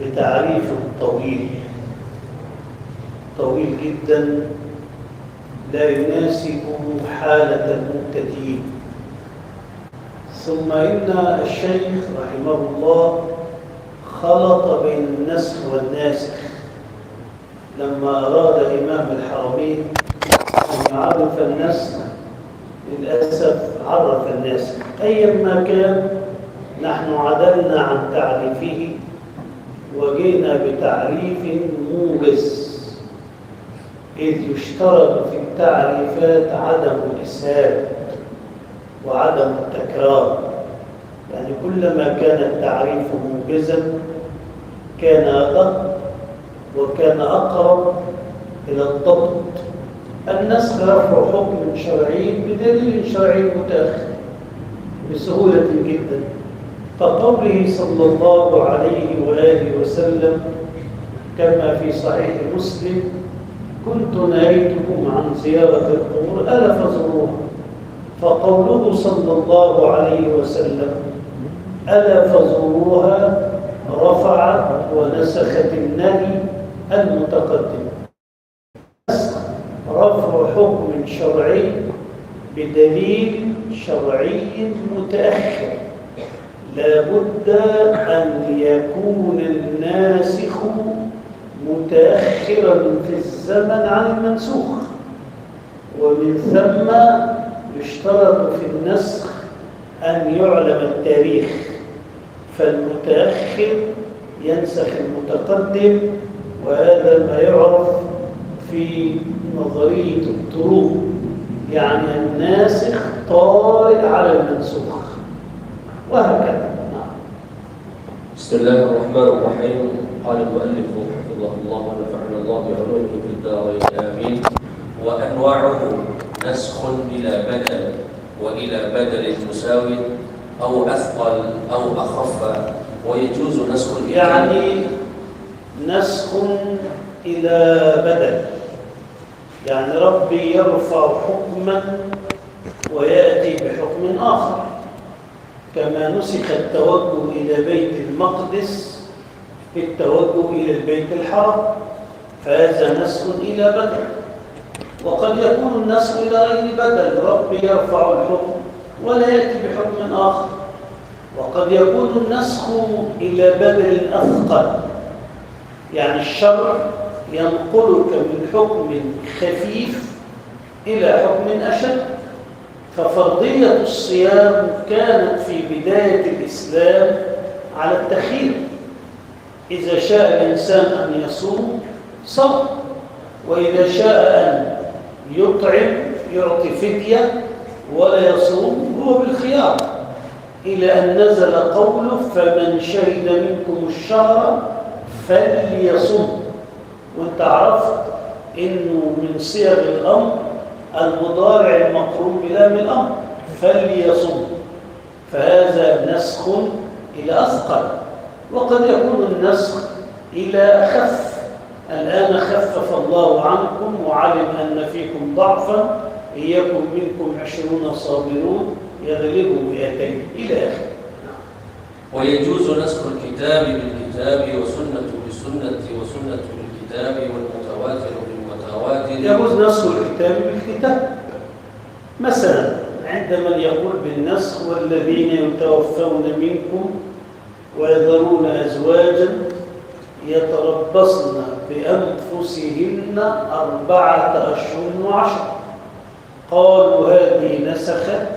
بتعريف طويل طويل جدا لا يناسب حالة المبتدئين. ثم إن الشيخ رحمه الله خلط بين النسخ والناسخ لما أراد إمام الحرمين أن يعرف النسخ. للأسف عرف الناسخ. أيما كان نحن عدلنا عن تعريفه وجئنا بتعريف موجز، إذ يشترط في التعريفات عدم الإسهاب وعدم التكرار. يعني كلما كان التعريف موجزا كان أدق وكان أقرب إلى الضبط. النسخ رفع حكم شرعي بدليل شرعي متأخر بسهولة جدا، كقوله صلى الله عليه وآله وسلم كما في صحيح مسلم: كنت نهيتكم عن زيارة القبور ألا فزوروها. فقوله صلى الله عليه وسلم ألا فزوروها رفعت ونسخت النهي المتقدم. رفع حكم شرعي بدليل شرعي متأخر، لا بد أن يكون الناسخ متأخرا في الزمن عن المنسوخ، ومن ثم يشترط في النسخ أن يعلم التاريخ، فالمتأخر ينسخ المتقدم، وهذا ما يعرف في نظرية الطروق، يعني الناسخ طارئ على المنسوخ، وهكذا. بسم الله الرحمن الرحيم. قال المؤلف حفظه الله ونفعنا الله بعلومه في الدارين آمين. وأنواعه نسخ إلى بدل وإلى بدل مساوي أو أثقل أو أخف، ويجوز نسخ يعني نسخ إلى بدل، يعني ربي يرفع حكما ويأتي بحكم آخر، كما نسخ التوجه إلى بيت المقدس بالتوجه إلى البيت الحرام، فهذا نسخ إلى بدل. وقد يكون النسخ إلى غير بدل، ربي يرفع الحكم ولا يأتي بحكم آخر. وقد يكون النسخ إلى بدل أثقل، يعني الشرع ينقلك من حكم خفيف إلى حكم أشد. ففرضية الصيام كانت في بداية الإسلام على التخيير، إذا شاء الإنسان أن يصوم صام، وإذا شاء أن يطعم يعطي فدية ولا يصوم هو بالخيار، إلى أن نزل قوله: فمن شهد منكم الشهر فليصم. وانت عرفت إنه من صيغ الأمر المضارع المقرون بلام الأمر، فليصم، فهذا نسخ إلى أثقل. وقد يكون النسخ إلى أخف، الآن خفف الله عنكم وعلم أن فيكم ضعفا، إن يكن منكم 20 صابرون يغلبوا 200 إلى آخره. ويجوز نسخ الكتاب بالكتاب وسنة بالسنة وسنة بالكتاب والمتواتر بالمتواتر. يجوز نسخ الكتاب بالكتاب، مثلا عند من يقول بالنسخ: والذين يتوفون منكم ويذرون أزواجا يتربصن بأنفسهن 4 أشهر وعشرة. قالوا هذه نسخت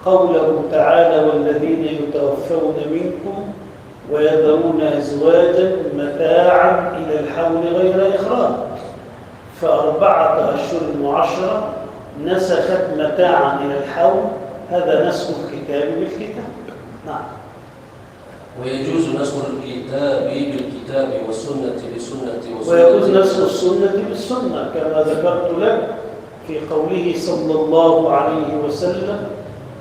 قوله تعالى: والذين يتوفون منكم ويذرون أزواجا متاعا إلى الحول غير إخراج، ف4 أشهر وعشرة نسخت متاعا إلى الحول، هذا نسخ الكتاب بالكتاب. نعم. ويجوز نسخ الكتاب بالكتاب والسنة بالسنة ويجوز نسخ السنة بالسنة كما ذكرت لك في قوله صلى الله عليه وسلم: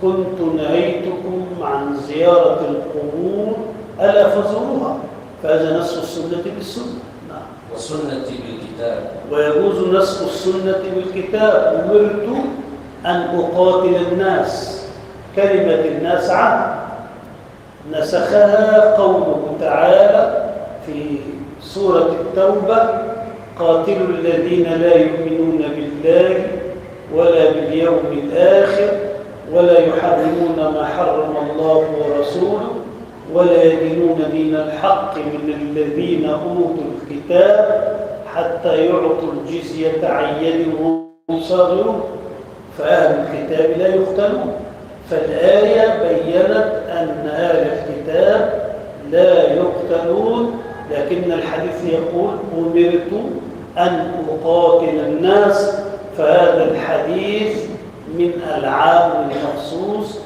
كنت نهيتكم عن زيارة القبور ألا فزوروها، فهذا نسخ السنة بالسنة. نعم. والسنة بالكتاب. ويجوز نسخ السنة بالكتاب. أمرت أن أقاتل الناس، كلمة الناس عام، نسخها قوله تعالى: في سورة التوبة: قاتلوا الذين لا يؤمنون بالله ولا باليوم الآخر ولا يحرمون ما حرم الله ورسوله ولا يدينون دين الحق من الذين أوتوا الكتاب حتى يعطوا الجزية عن يد وهم صاغرون. فأهل الكتاب لا يقتلون. فالآية بيّنت أن أهل الكتاب لا يقتلون، لكن الحديث يقول: أمرت أن أقاتل الناس. فهذا الحديث من العام المخصوص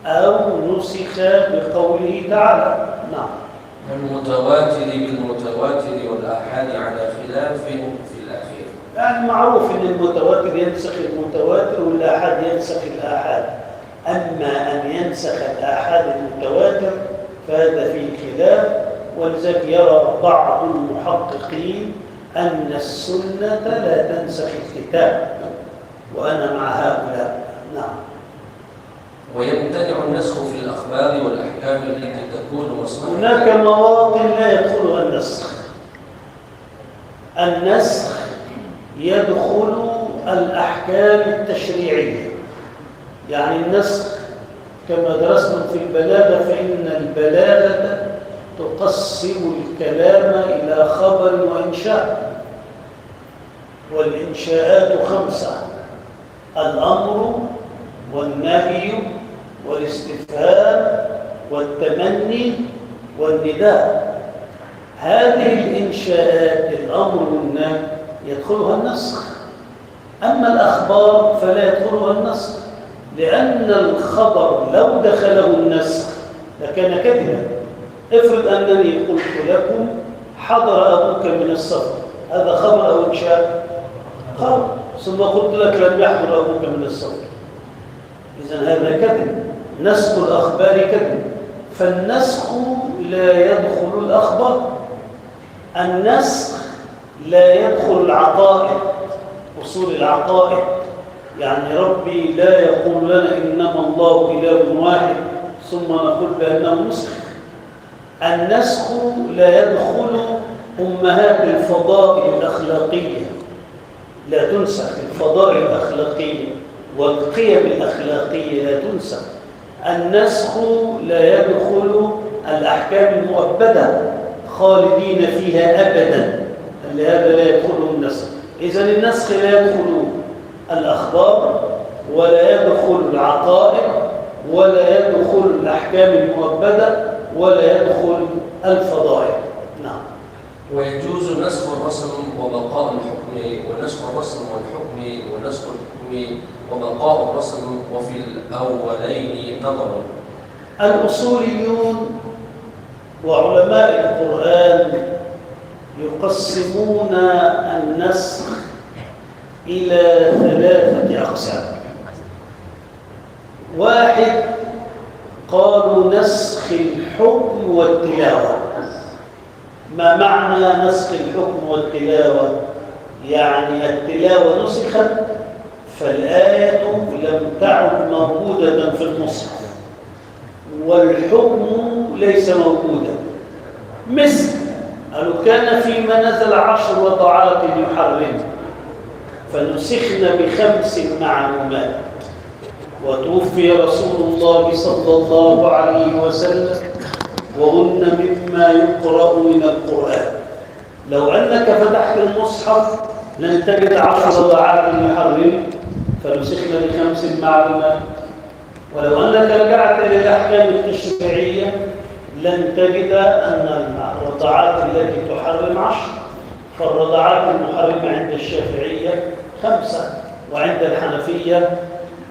أو نسخ بقوله تعالى. نعم. المتواتر بالمتواتر والآحاد على خلاف في الأخير. يعني معروف أن المتواتر ينسخ المتواتر والآحاد ينسخ الآحاد. أما أن ينسخ الآحاد المتواتر فهذا فيه خلاف، ولذلك يرى بعض المحققين أن السنة لا تنسخ الكتاب، وأنا مع هؤلاء. نعم. ويمتنع النسخ في الأخبار والأحكام التي تكون مصنوعة. هناك مواطن لا يدخلها النسخ. النسخ يدخل الأحكام التشريعية. يعني النسخ كما درسنا في البلاغة، فإن البلاغة تقسم الكلام إلى خبر وإنشاء، والإنشاءات 5: الأمر والنهي والاستفهام والتمني والنداء. هذه الإنشاءات الأمر والنهي يدخلها النسخ. أما الأخبار فلا يدخلها النسخ، لأن الخبر لو دخله النسخ لكان كذبا. افرض أنني قلت لكم: حضر أبوك من السفر، هذا خبر أو إنشاء؟ خبر. ثم قلت لك: لم يحضر أبوك من السفر، إذن هذا كذب. نسخ الأخبار كذب. فالنسخ لا يدخل الأخبار. النسخ لا يدخل العقائد، أصول العقائد. يعني ربي لا يقول لنا إنما الله إله واحد ثم نقول بأنه نسخ. النسخ لا يدخل أمهات الفضائل الأخلاقية، لا تنسخ. الفضائل الأخلاقية والقيم الأخلاقية لا تنسخ. النسخ لا يدخل الأحكام المؤبدة خالدين فيها أبدا، لهذا لا يدخله النسخ. إذن النسخ لا يدخل الأخبار ولا يدخل العقائد ولا يدخل الأحكام المؤبدة ولا يدخل الفضائل. نعم. ويجوز نسخ الرسم وبقاء الحكم، ونسخ الرسم والحكم، ونسخ الحكم وبقاء الرسم، وفي الأولين نظر. الأصوليون وعلماء القرآن يقسمون النسخ إلى 3 أقسام. واحد قالوا نسخ الحكم والتلاوة. ما معنى نسخ الحكم والتلاوة؟ يعني التلاوة نسخت فالآية لم تعد موجودة في المصحف، والحكم ليس موجودا. مثل قالوا: كان فيما نزل 10 رضعات يحرم فنسخن ب5 معلومات، وتوفي رسول الله صلى الله عليه وسلم وهن مما يقرأ من القرآن. لو أنك فتحت المصحف لن تجد 10 رضعات يحرم فنسخن ب5 معلومات. ولو أنك رجعت إلى الأحكام التشريعية لن تجد أن الرضعات التي تحرم 10، فالرضعات المحرمة عند الشافعية 5 وعند الحنفية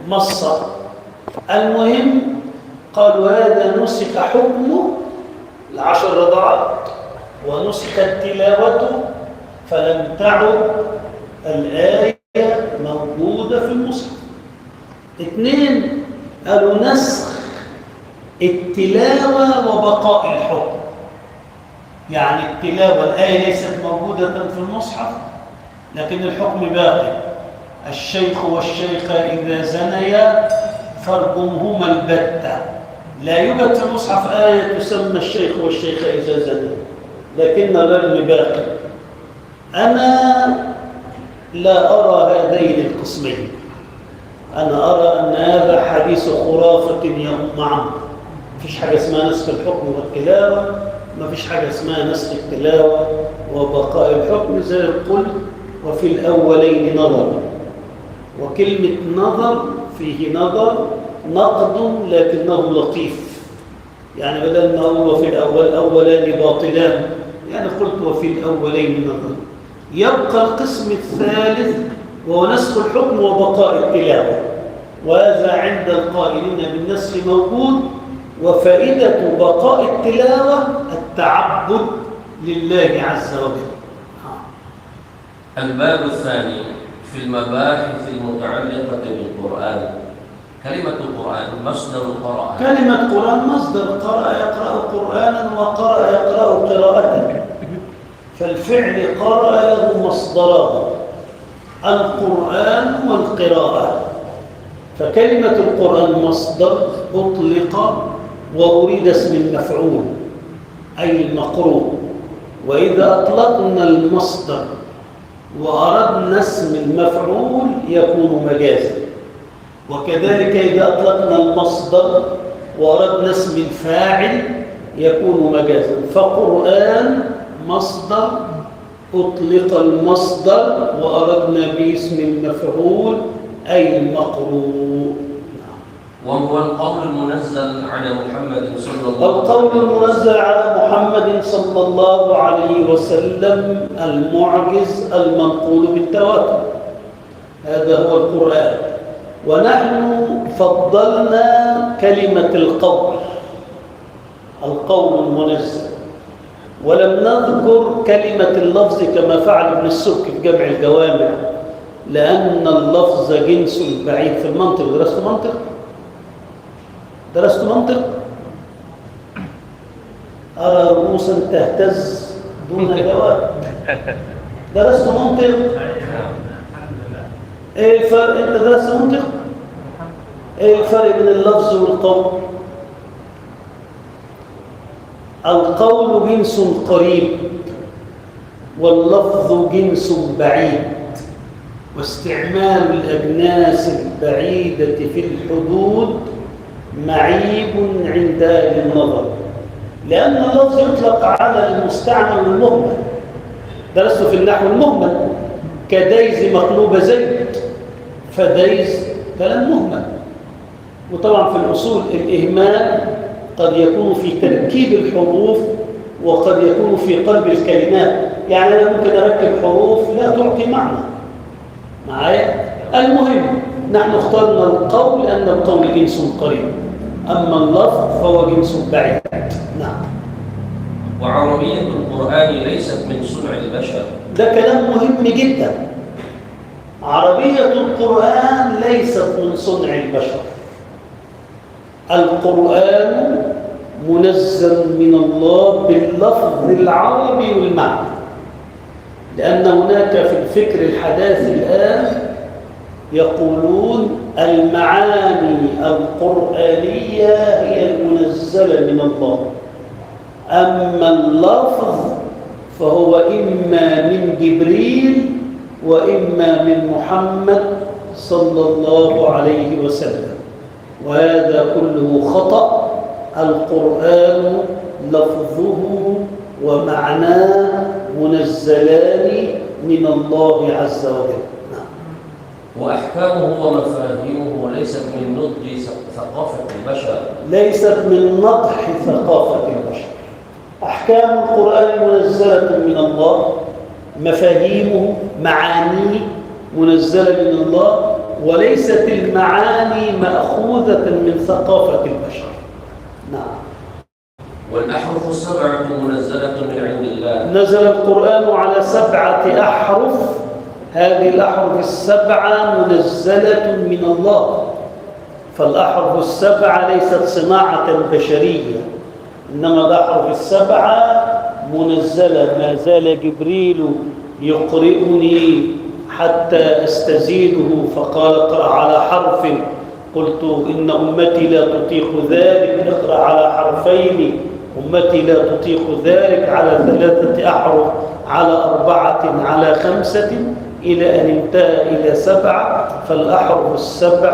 مصة. المهم قالوا هذا نسخ حكمه 10 رضعات ونسخت تلاوته فلم تعد الآية موجودة في المصحف. 2 قالوا نسخ التلاوة وبقاء الحكم. يعني التلاوة الآية ليست موجودة في المصحف لكن الحكم باقي. الشيخ والشيخة إذا زنيا فارجمهما البتة. لا يوجد في المصحف آية تسمى الشيخ والشيخة إذا زنيا، لكن العلم باقي. أنا لا أرى هذين القسمين. أنا أرى أن هذا حديث خرافة يوم عام. مفيش حاجة اسمها نسخ الحكم والتلاوة، مفيش حاجة اسمها نسخ التلاوة وبقاء الحكم. زي قلت وفي الأولين نظر، وكلمة نظر فيه نظر نقد لكنه لطيف، يعني بدل ما هو في الأولان باطلان، يعني قلت وفي الأولين نظر. يبقى القسم الثالث وهو نسخ الحكم وبقاء التلاوة، وهذا عند القائلين بالنسخ موجود. وفائدة بقاء التلاوة التعبد لله عز وجل. الباب الثاني في المباحث المتعلقة بالقرآن. كلمة القرآن مصدر قرأ. كلمة قرآن مصدر قرأ يقرأ قرآنا، وقرأ يقرأ قراءة. فالفعل قرأ له مصدران، القرآن والقراءة. فكلمة القرآن مصدر أطلق وأريد اسم المفعول أي المقروء. وإذا أطلقنا المصدر وأردنا اسم المفعول يكون مجازا، وكذلك إذا أطلقنا المصدر وأردنا اسم الفاعل يكون مجازا. فقرآن مصدر أطلق المصدر وأردنا به اسم المفعول أي المقروء. وهو القول المنزل على محمد صلى الله عليه وسلم. القول المنزل على محمد صلى الله عليه وسلم المعجز المنقول بالتواتر، هذا هو القرآن. ونحن فضلنا كلمة القول المنزل، ولم نذكر كلمة اللفظ كما فعل ابن السبك في جمع الجوامع، لأن اللفظ جنس بعيد في المنطق. درست منطق؟ أرى رؤوسا تهتز دون جواب. درست منطق؟ إيه الفرق؟ أنت درست منطق؟ إيه الفرق بين اللفظ والقول؟ القول جنس قريب واللفظ جنس بعيد، واستعمال الأجناس البعيدة في الحدود معيب عند أهل النظر، لأن اللفظ يطلق على المستعمل المهمل. درست في النحو المهمل كديز مقلوب زيد، فديز كلام مهمل. وطبعا في الأصول الإهمال قد يكون في تركيب الحروف وقد يكون في قلب الكلمات، يعني أنا ممكن أركب حروف لا تعطي معنى معايا. المهم نحن اخترنا القول لأن القول جنس قريب، أما اللفظ فهو جنس بعيد. نعم. وعربية القرآن ليست من صنع البشر. ده كلام مهم جدا. عربية القرآن ليست من صنع البشر. القرآن منزل من الله باللفظ العربي والمعنى، لأن هناك في الفكر الحداثي الآن يقولون المعاني القرآنية هي المنزلة من الله، أما اللفظ فهو إما من جبريل وإما من محمد صلى الله عليه وسلم، وهذا كله خطأ. القرآن لفظه ومعناه منزلان من الله عز وجل. وأحكامه ومفاهيمه ليست من نضج ثقافة البشر. ليست من نضح ثقافة البشر. أحكام القرآن منزلة من الله، مفاهيمه معانيه منزلة من الله، وليست المعاني مأخوذة من ثقافة البشر. نعم. والأحرف السبعة منزلة من عند الله. نزل القرآن على 7 أحرف، هذه الأحرف السبعة منزلة من الله. فالأحرف السبعة ليست صناعة بشرية، إنما الأحرف السبعة منزلة. ما زال جبريل يقرئني حتى أستزيده فقال اقرأ على حرف، قلت إن أمتي لا تطيق ذلك، اقرأ على حرفين أمتي لا تطيق ذلك على 3 أحرف، على 4، على 5، إلى أن انتهى إلى 7. فالأحرف ال7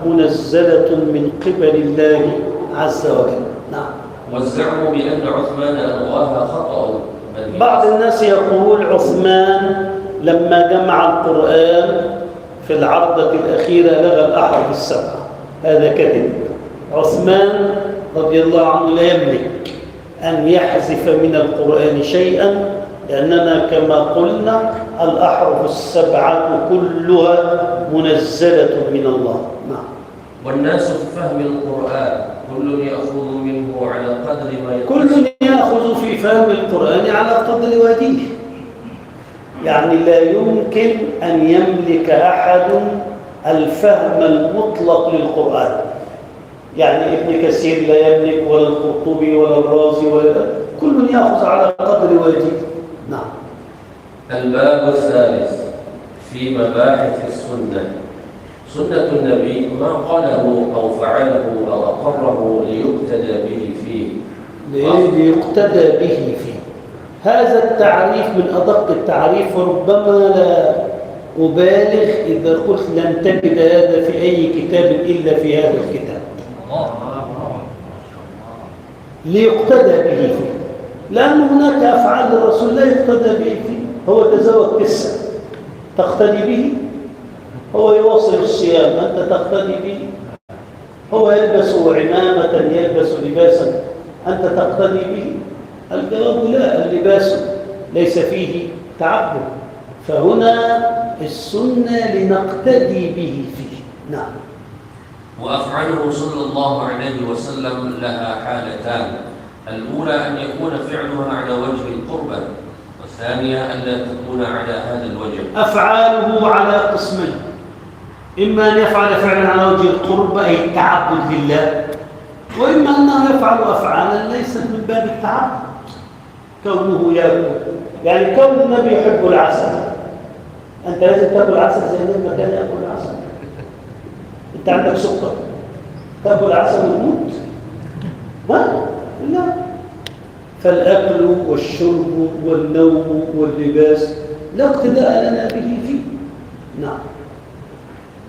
منزلة من قبل الله عز وجل. نعم. والزعم بأن عثمان ألغاها خطأ. بعض الناس يقول عثمان لما جمع القرآن في العرضة الأخيرة لغى الأحرف ال7. هذا كذب. عثمان رضي الله عنه لا يملك أن يحذف من القرآن شيئا، لأننا كما قلنا الأحرف ال7 كلها منزلة من الله. نعم. والناس في فهم القرآن كل يأخذ منه على قدر ما كل يأخذ في فهم القرآن على قدر واديه. يعني لا يمكن أن يملك أحد الفهم المطلق للقرآن. يعني ابن كثير لا يملك، ولا القرطبي ولا الرازي، ولا كل يأخذ على قدر واديه. نعم. الباب الثالث في مباحث السنة. سنة النبي ما قاله أو فعله أو أقره ليقتدى به فيه. ليقتدى به فيه. هذا التعريف من أدق التعريف، وربما لا أبالغ إذا قلت لن تجد هذا في أي كتاب إلا في هذا الكتاب. ليقتدى به فيه، لأن هناك أفعال الرسول لا يقتدى به فيه. هو تزوج 9 تقتدي به؟ هو يواصل الصيام أنت تقتدي به؟ هو يلبس عمامة، يلبس لباسا أنت تقتدي به؟ الجواب لا، اللباس ليس فيه تعبد. فهنا السنة لنقتدي به فيه. نعم. وأفعاله صلى الله عليه وسلم لها حالتان: الأولى أن يكون فعلها على وجه القربة، والثانية أن لا تكون على هذا الوجه. أفعاله على قسمين: إما أن يفعل فعلا على وجه القربة أي التعبد لله، وإما أنه يفعل أفعالا ليست من باب التعبد، كونه يأكل. يعني كون النبي يحب العسل، أنت لازم تأكل عسل زي النبي ما كان يأكل العسل. أنت عندك سكر تأكل عسل وتموت؟ ما؟ لا. فالأكل والشرب والنوم واللباس لا اقتداء لنا به فيه. نعم.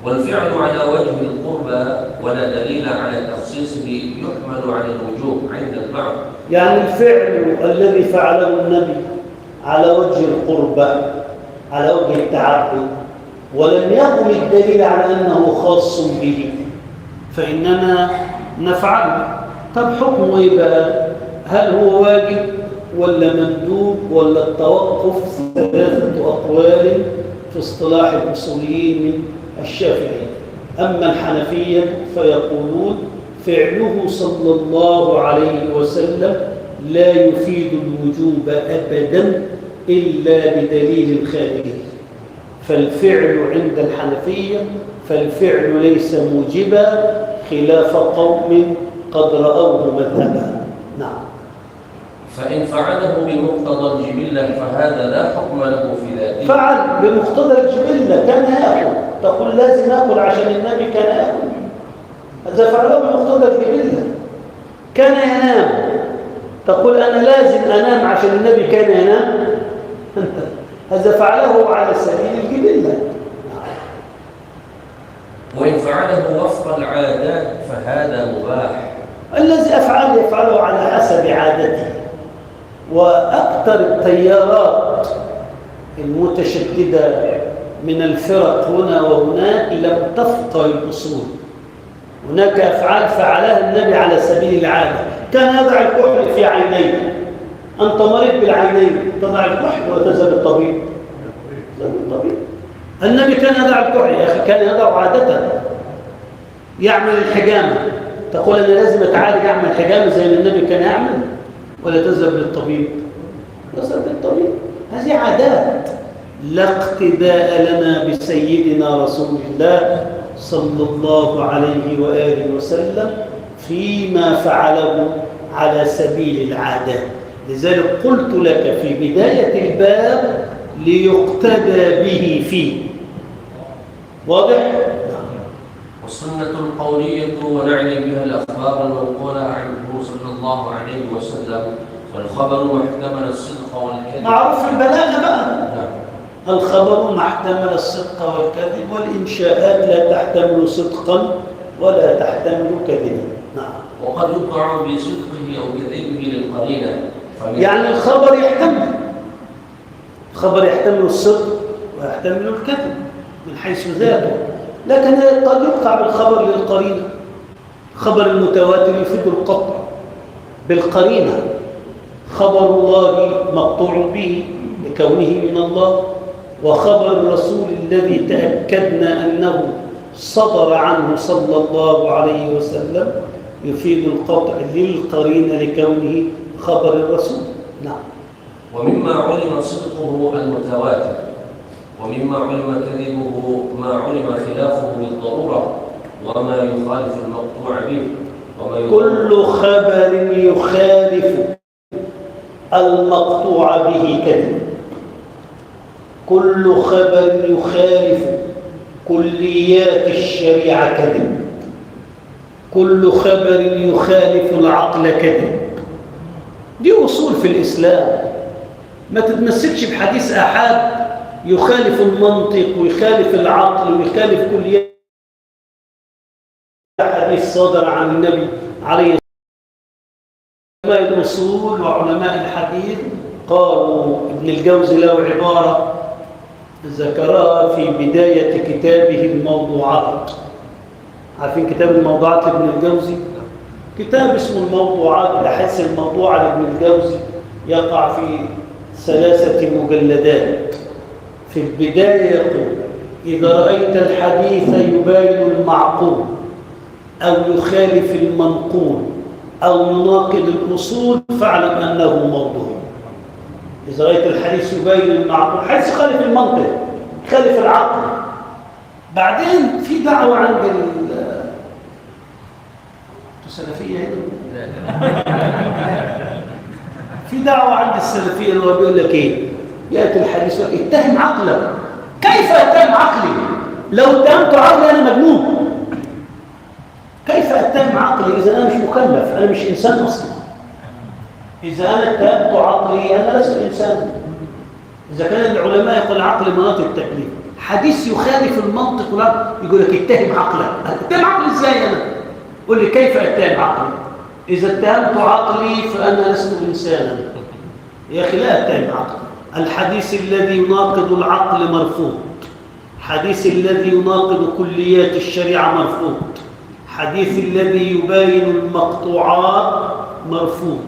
والفعل على وجه القربى ولا دليل على تخصيصه يحمل على الوجوب عند البعض. يعني الفعل الذي فعله النبي على وجه القربى، على وجه التعبد، ولم يقم الدليل على أنه خاص به، فإننا نفعله. طب حكمه إيه بقى؟ هل هو واجب ولا مندوب ولا التوقف؟ 3 أقوال في اصطلاح الأصوليين من الشافعي. أما الحنفية فيقولون فعله صلى الله عليه وسلم لا يفيد الوجوب أبدا إلا بدليل خارجي. فالفعل عند الحنفية فالفعل ليس موجبا، خلاف قوم قد رأوه مذهبا. نعم. فإن فعله بمقتضى الجبلة فهذا لا حكم له في ذاته. فعل بمقتضى الجبلة، كان يأكل، تقول لازم أكل عشان النبي كان يأكل. هذا فعله بمقتضى الجبلة. كان ينام، تقول أنا لازم أنام عشان النبي كان ينام. هذا فعله على سبيل الجبلة. وإن فعله وفق العادات فهذا مباح. الذي أفعل يفعله على حسب عادته. وأكثر التيارات المتشددة من الفرق هنا وهناك لم تفقه الأصول. هناك أفعال فعلها النبي على سبيل العادة. كان يضع الكحل في عينيه. أنت مريض بالعينين تضع الكحل وتذهب الطبيب. النبي كان يضع الكحل يا أخي، كان يضع عادة. يعمل الحجامة، تقول أنا لازم أتعالج أعمل حجامة زي ما النبي كان يعمل، ولا تذهب للطبيب؟ تذهب للطبيب. هذه عادات، لا اقتداء لنا بسيدنا رسول الله صلى الله عليه وآله وسلم فيما فعله على سبيل العادات. لذلك قلت لك في بداية الباب ليقتدى به فيه. واضح؟ والسنة القولية ونعني بها الأخبار المنقولة عنه صلى الله عليه وسلم، فالخبر ما احتمل الصدق والكذب. معروف البلاغة بقى. نعم. الخبر ما احتمل الصدق والكذب، والإنشاءات لا تحتمل صدقا ولا تحتمل كذبا. نعم. وقد يقع بصدقه أو كذبه للقرينة. يعني الخبر يحتمل الصدق ويحتمل الكذب من حيث ذاته، لكن قد يقع بالخبر للقرينة. خبر المتواتر يفيد القطع بالقرينة. خبر الله مقطوع به لكونه من الله، وخبر الرسول الذي تأكدنا أنه صدر عنه صلى الله عليه وسلم يفيد القطع للقرينة لكونه خبر الرسول. نعم. ومما علم صدقه المتواتر، ومما علم كذبه ما علم خلافه بالضرورة، وما يخالف المقطوع به. كل خبر يخالف المقطوع به كذب. كل خبر يخالف كليات الشريعة كذب. كل خبر يخالف العقل كذب. دي أصول في الإسلام. ما تتمسكش بحديث أحد يخالف المنطق ويخالف العقل ويخالف كليات. حديث صادر عن النبي عليه علماء الأصول وعلماء الحديث قالوا ابن الجوزي له عبارة ذكرها في بداية كتابه الموضوعات. عارفين كتاب الموضوعات لابن الجوزي؟ كتاب اسمه الموضوعات، الأحاديث الموضوعة لابن الجوزي، يقع في 3 مجلدات. في البداية يقول: إذا رأيت الحديث يباين المعقول أو يخالف المنقول أو يناقض الأصول فاعلم أنه موضوع. إذا رأيت الحديث يباين المعقول، الحديث يخالف المنطق يخالف العقل. بعدين في دعوة عند السلفية هنا في دعوة عند السلفية اللي هو بيقول لك إيه؟ يأتي الحديث اتهم عقلك. كيف أتهم عقلي؟ لو اتهمت عقلي أنا مجنون. كيف أتهم عقلي إذا أنا مش مكلف؟ أنا مش إنسان أصلا. إذا أنا اتهمت عقلي أنا لست إنسان. إذا كان العلماء يقول العقل مناط التكليف، حديث يخالف المنطق ولا يقول لك اتهم عقلك. اتهم عقلي إزاي أنا؟ قل لي كيف أتهم عقلي؟ إذا اتهمت عقلي فأنا لست إنسانا. يا أخي لا أتهم عقلي. الحديث الذي يناقض العقل مرفوض. الحديث الذي يناقض كليات الشريعة مرفوض. الحديث الذي يباين المقطوعات مرفوض.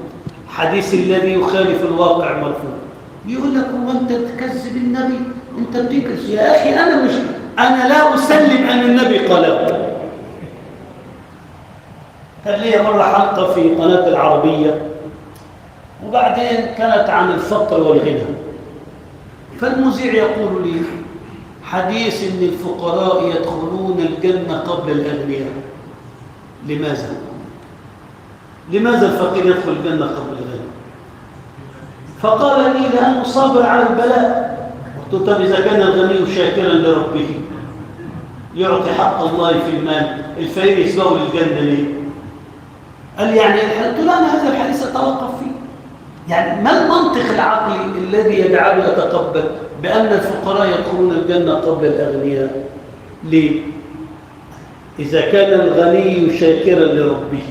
الحديث الذي يخالف الواقع مرفوض. يقول لك هو أنت تكذب النبي؟ أنت بتكذب. يا أخي أنا لا أسلم أن النبي قاله. كان لي مرة حلقة في قناة العربية، وبعدين كانت عن الفقر والغنى، فالمذيع يقول لي: حديث إن الفقراء يدخلون الجنة قبل الأغنياء. لماذا؟ لماذا الفقير يدخل الجنة قبل الغني؟ فقال لي: لأنه صابر على البلاء. قلت: طب إذا كان الغني شاكرا لربه يعطي حق الله في المال، الفقير يسبقه للجنة ليه؟ قال لي: يعني قلت له: أنا هذا الحديث أتوقف فيه. يعني ما المنطق العقلي الذي يجعله يتقبل بأن الفقراء يدخلون الجنة قبل الأغنياء؟ ليه؟ إذا كان الغني شاكرا لربه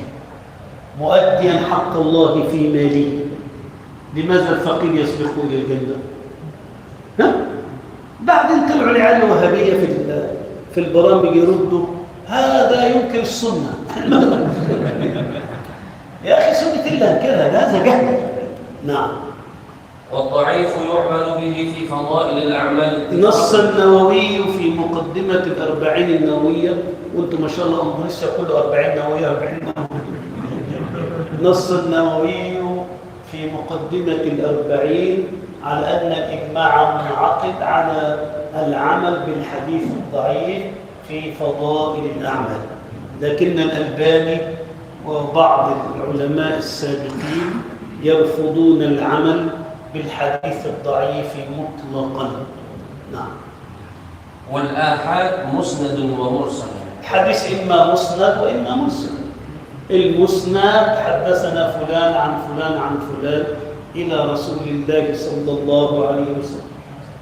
مؤديا حق الله في ماله، لماذا الفقير يسبقه إلى الجنة؟ ها؟ بعدين طلعوا العيال الوهابية في البرامج يردوا: هذا ينكر السنة. يا أخي سنة الله كذا، هذا جهل. نعم. والضعيف يعمل به في فضائل الأعمال. نص النووي في مقدمة الأربعين النووية، وانتم ما شاء الله أندونيسيا كله 40 نووية 40 نووية. نص النووي في مقدمة الأربعين على أن الإجماع منعقد على العمل بالحديث الضعيف في فضائل الأعمال، لكن الألباني وبعض العلماء السابقين يرفضون العمل بالحديث الضعيف مطلقا. نعم. والآحاد مسند ومرسل. الحديث إما مسند وإما مرسل. المسند حدثنا فلان عن فلان عن فلان إلى رسول الله صلى الله عليه وسلم،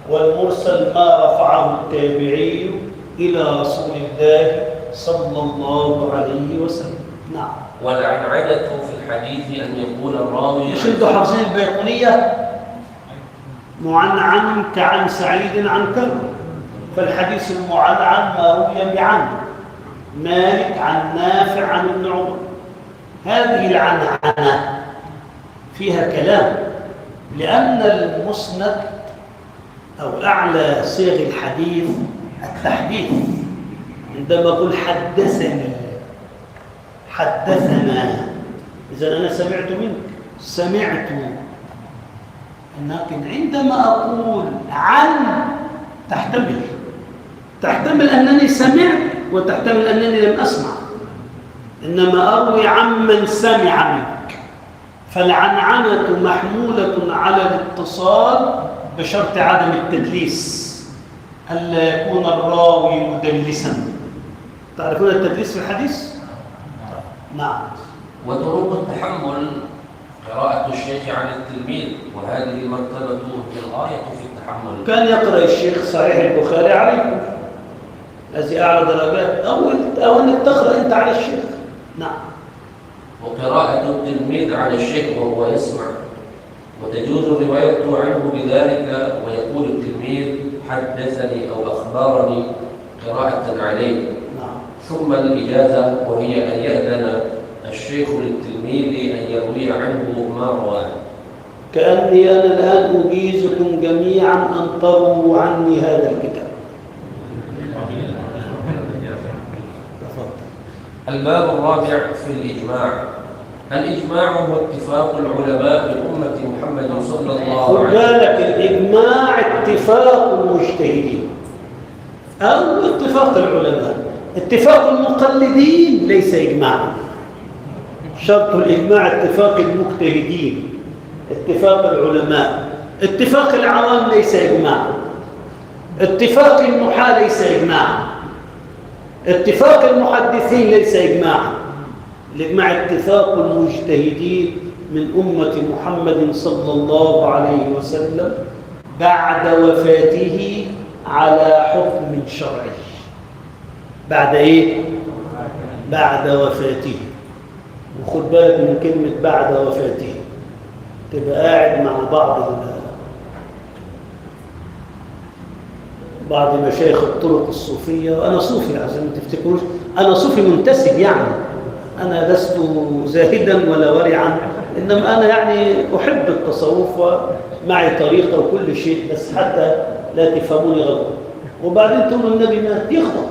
والمرسل ما رفعه التابعي إلى رسول الله صلى الله عليه وسلم. نعم. والعنعنة في الحديث أن يكون الراوي مش انتوا حافظين البيقونية؟ معنعن كعن سعيد عن كرم، فالحديث المعنعن ما روي بعن مالك عن نافع عن ابن عمر. هذه العنعنة فيها كلام، لأن المسند أو أعلى صيغ الحديث التحديث. عندما أقول حدثني حدثنا، إذا أنا سمعت منك سمعت. لكن عندما أقول عن تحتمل أنني سمعت وتحتمل أنني لم أسمع، إنما أروي عمن سمع منك. فالعنعنة محمولة على الاتصال بشرط عدم التدليس، ألا يكون الراوي مدلسا. تعرفون التدليس في الحديث؟ نعم. وطرق التحمل قراءة الشيخ عن التلميذ، وهذه المرتبة في الغاية في التحمل. كان يقرأ الشيخ صحيح البخاري عليكم، هذه أعلى درجات، أو أنك تقرأ أنت على الشيخ. نعم. وقراءة التلميذ على الشيخ وهو يسمع، وتجوز روايته عنه بذلك، ويقول التلميذ حدثني أو أخبرني قراءة عليه. نعم. ثم الإجازة، وهي أن يأذن الشيخ للتلميذ أن يروي عنه ما رواه. كأني أنا الآن أجيزكم جميعا أن تروا عني هذا الكتاب. الباب الرابع في الإجماع. الإجماع هو اتفاق العلماء بأمة محمد صلى الله عليه وسلم. خد بالك، الإجماع اتفاق المجتهدين أو اتفاق العلماء. اتفاق المقلدين ليس إجماعا. شرط الإجماع اتفاق المجتهدين، اتفاق العلماء. اتفاق العوام ليس إجماعا. اتفاق النحاة ليس إجماعا. اتفاق المحدثين ليس إجماعا. الإجماع اتفاق المجتهدين من أمة محمد صلى الله عليه وسلم بعد وفاته على حكم شرعي. بعد إيه؟ بعد وفاته. وخد بالك من كلمة بعد وفاته، تبقى قاعد مع بعض مشايخ الطرق الصوفية، وأنا صوفي عشان ما تفتكروش أنا صوفي منتسب، يعني أنا لست زاهدا ولا ورعا، إنما أنا يعني أحب التصوف ومعي طريقة وكل شيء، بس حتى لا تفهموني غلط. وبعدين تقولوا النبي مات، يخطأ.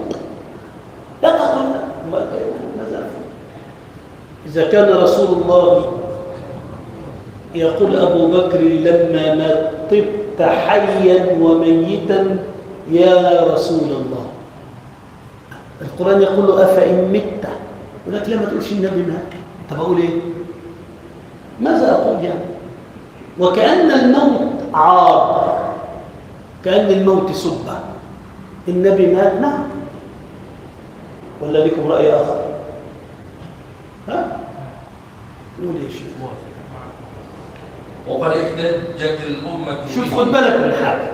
لا تقول إذا كان رسول الله يقول أبو بكر لما مات طبت حيا وميتا يا رسول الله، القرآن يقول له أفإن مت، ولكن لما تقولش النبي مات، طب أقول إيه؟ ماذا أقول يعني؟ وكأن الموت عار، كأن الموت سبة. النبي مات، نعم، ولا لكم رأي آخر؟ ها؟ نقول إيش؟ وقد احتجت الأمة. شوف، خد بالك من حاجة،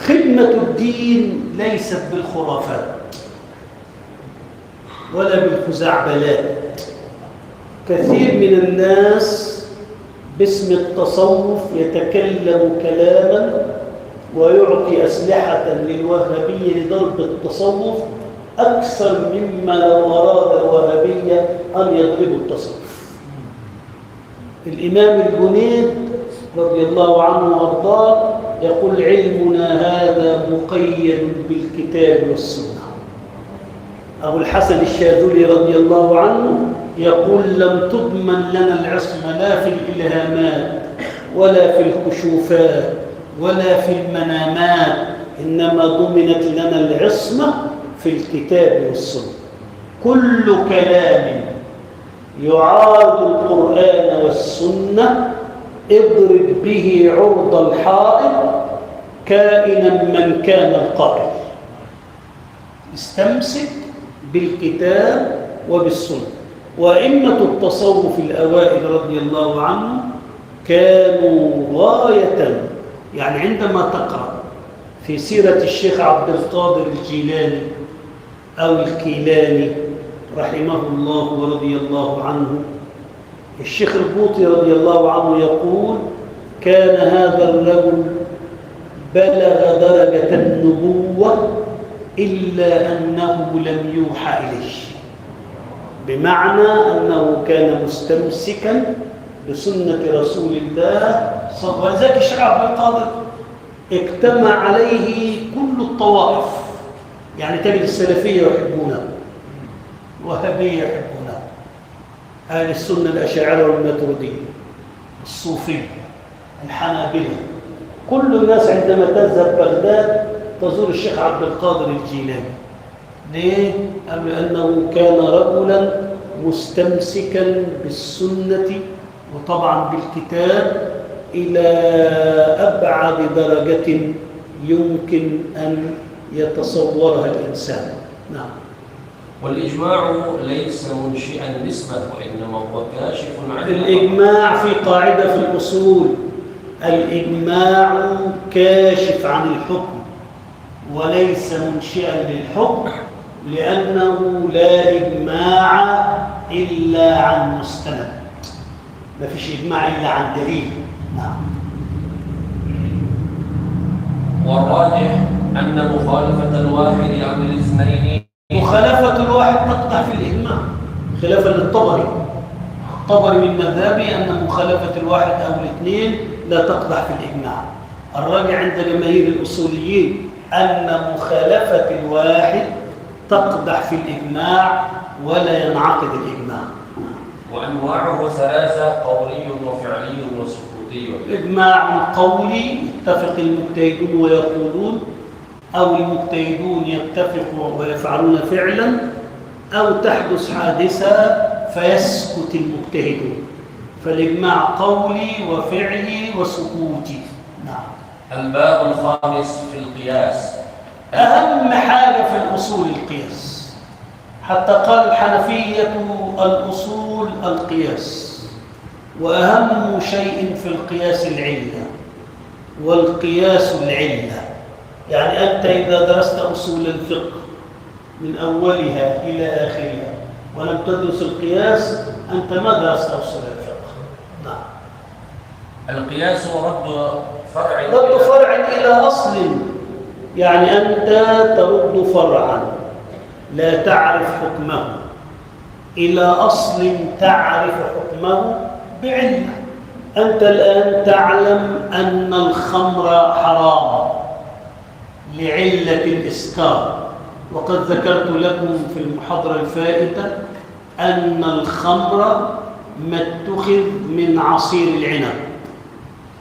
خدمة الدين ليست بالخرافات ولا بالخزعبلات. كثير من الناس باسم التصوف يتكلم كلاما ويعطي أسلحة للوهابية لضرب التصوف أكثر مما لو أراد الوهابية أن يضربوا التصوف. الإمام الجنيد رضي الله عنه وارضاه يقول علمنا هذا مقيد بالكتاب والسنة. أبو الحسن الشاذلي رضي الله عنه يقول لم تضمن لنا العصمة لا في الإلهامات ولا في الكشوفات ولا في المنامات، إنما ضمنت لنا العصمة في الكتاب والسنة. كل كلام يعارض القرآن والسنة اضرب به عرض الحائط كائنا من كان القائل. استمسك بالكتاب وبالسنة. وأئمة التصوف الأوائل رضي الله عنهم كانوا غاية، يعني عندما تقرأ في سيرة الشيخ عبد القادر الجيلاني أو الكيلاني رحمه الله ورضي الله عنه، الشيخ البوطي رضي الله عنه يقول: كان هذا الرجل بلغ درجة النبوة إلا أنه لم يوحى إليه، بمعنى أنه كان مستمسكا بسنة رسول الله صلى الله عليه وسلم. ولذلك الشيخ عبد القادر اجتمع عليه كل الطوائف، يعني تجد السلفية يحبونه، الوهابية يحبونه، أهل السنة الأشاعرة والماتريدية، الصوفية، الحنابلة، كل الناس عندما تذهب بغداد تزور الشيخ عبد القادر الجيلاني. ليه؟ قال لأنه كان رجلا مستمسكا بالسنة وطبعا بالكتاب إلى أبعد درجة يمكن أن يتصورها الإنسان. نعم. والإجماع ليس منشئا نسبة، وإنما هو كاشف عن الإجماع في قاعدة في الأصول: الإجماع كاشف عن الحكم وليس منشئا للحكم، لأنه لا إجماع إلا عن مستند، ما فيش إجماع إلا عن دليل. نعم. والراجح أن مخالفة الواحد عن الاثنين، مخالفة الواحد تقدح في الإجماع، خلافا للطبري. الطبري من مذهبه أن مخالفة الواحد أو الاثنين لا تقدح في الإجماع. الراجع عند جماهير الأصوليين أن مخالفة الواحد تقدح في الإجماع ولا ينعقد الإجماع. وأنواعه ثلاثة: قولي وفعلي وسكوتي. إجماع قولي يتفق المجتهدون ويقولون، أو المجتهدون يتفقوا ويفعلون فعلا، أو تحدث حادثة فيسكت المجتهدون. فالإجماع قولي وفعلي وسكوتي. نعم. الباب الخامس في القياس. أهم حاجة في الأصول القياس، حتى قال الحنفية الأصول القياس، وأهم شيء في القياس العلة، والقياس العلة. يعني أنت إذا درست أصول الفقه من أولها إلى آخرها ولم تدرس القياس أنت ما درست أصول الفقه. نعم. القياس رد فرع إلى أصل، يعني أنت ترد فرعا لا تعرف حكمه إلى أصل تعرف حكمه بعلة. أنت الآن تعلم أن الخمر حرام لعلة الإسكار، وقد ذكرت لكم في المحاضرة الفائتة أن الخمر ما اتخذ من عصير العنب،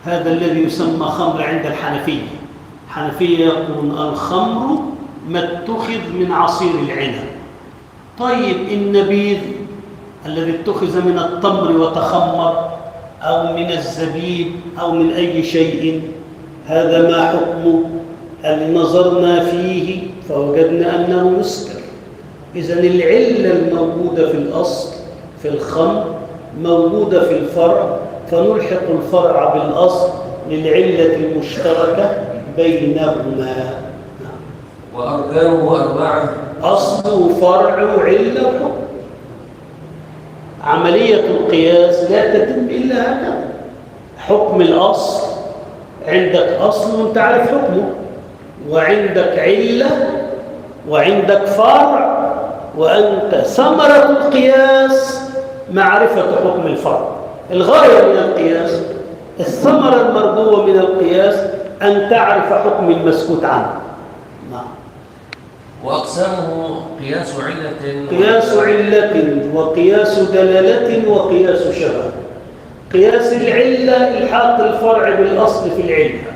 هذا الذي يسمى خمر عند الحنفية. الحنفية يقولون الخمر ما اتخذ من عصير العنب. طيب النبيذ الذي اتخذ من التمر وتخمر أو من الزبيب أو من أي شيء، هذا ما حكمه؟ هل نظرنا فيه فوجدنا أنه يسكر. إذن العلة الموجودة في الأصل في الخمر موجودة في الفرع، فنلحق الفرع بالأصل للعلة المشتركة بينهما. وأركانه أربعة: أصل فرع علة وحكم. عملية القياس لا تتم إلا هكذا. حكم الأصل، عندك أصل وانت عارف حكمه، وعندك علة، وعندك فرع، وأنت ثمرة القياس معرفة حكم الفرع. الغاية من القياس، الثمرة المرجوة من القياس أن تعرف حكم المسكوت عنه. نعم. وأقسامه: قياس علة، قياس علة، وقياس دلالة، وقياس شبه. قياس العلة إلحاق الفرع بالأصل في العلة،